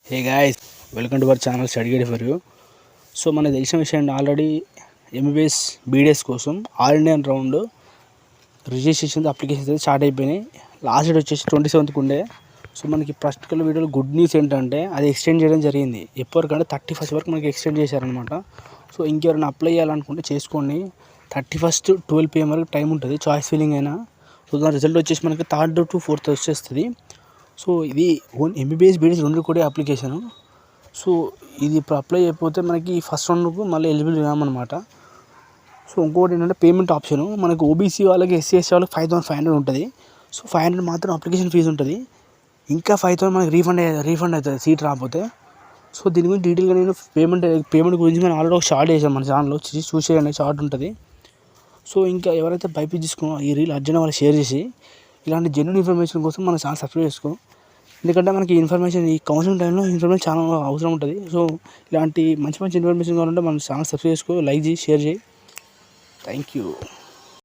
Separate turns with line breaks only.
Hey guys, welcome to our channel study guide for you. So మనకు తెలిసిన విషయం already MBBS BDS కోసం all Indian round registration applications అయితే start అయిపోయినాయి. Last date వచ్చేసి 27th ఉండే. సో మనకి ప్రాక్టికల్ వీడియోలో గుడ్ న్యూస్ ఏంటంటే అది ఎక్స్టెండ్ చేయడం జరిగింది. ఎప్పటికంటే 31st వరకు మనకి ఎక్స్టెండ్ చేశారనమాట. సో ఇంకెవరైనా అప్లై చేయాలనుకుంటే చేసుకోండి. 31st 12 PM వరకు టైం ఉంటుంది, చాయిస్ ఫిల్లింగ్ అయినా. సో దాని రిజల్ట్ వచ్చేసి మనకి 3rd to 4th వచ్చేస్తుంది. సో ఇది ఎంబీబీఎస్ బీడీఎస్ రెండు కూడా అప్లికేషను. సో ఇది ఇప్పుడు అప్లై అయిపోతే మనకి ఫస్ట్ రౌండ్కు మళ్ళీ ఎలిజిబుల్ కామన్నమాట. సో ఇంకోటి ఏంటంటే పేమెంట్ ఆప్షను మనకు ఓబీసీ వాళ్ళకి, ఎస్సీ వాళ్ళకి 5500 ఉంటుంది. సో 500 మాత్రం అప్లికేషన్ ఫీజు ఉంటుంది. ఇంకా 5000 మనకి రీఫండ్ అవుతుంది సీట్ రాకపోతే. సో దీని గురించి డీటెయిల్గా నేను పేమెంట్ గురించి మనం ఆల్రెడీ ఒక షార్ట్ చేసాం మన ఛానల్లో, చూసేయండి, షార్ట్ ఉంటుంది. సో ఇంకా ఎవరైతే బైపీసీ తీసుకున్నారో ఈ రీల్ అర్జెంట్ వాళ్ళు షేర్ చేసి ఇలాంటి జెన్యూన్ ఇన్ఫర్మేషన్ కోసం మన ఛానల్ సబ్స్క్రైబ్ చేసుకో. ఎందుకంటే మనకి ఇన్ఫర్మేషన్ ఈ కౌన్సిలింగ్ టైంలో ఇన్ఫర్మేషన్ చాలా అవసరం ఉంటుంది. సో ఇలాంటి మంచి ఇన్ఫర్మేషన్ కావాలంటే మన ఛానల్ సబ్స్క్రైబ్ చేసుకో, లైక్ చేయి, షేర్ చేయి. Thank you.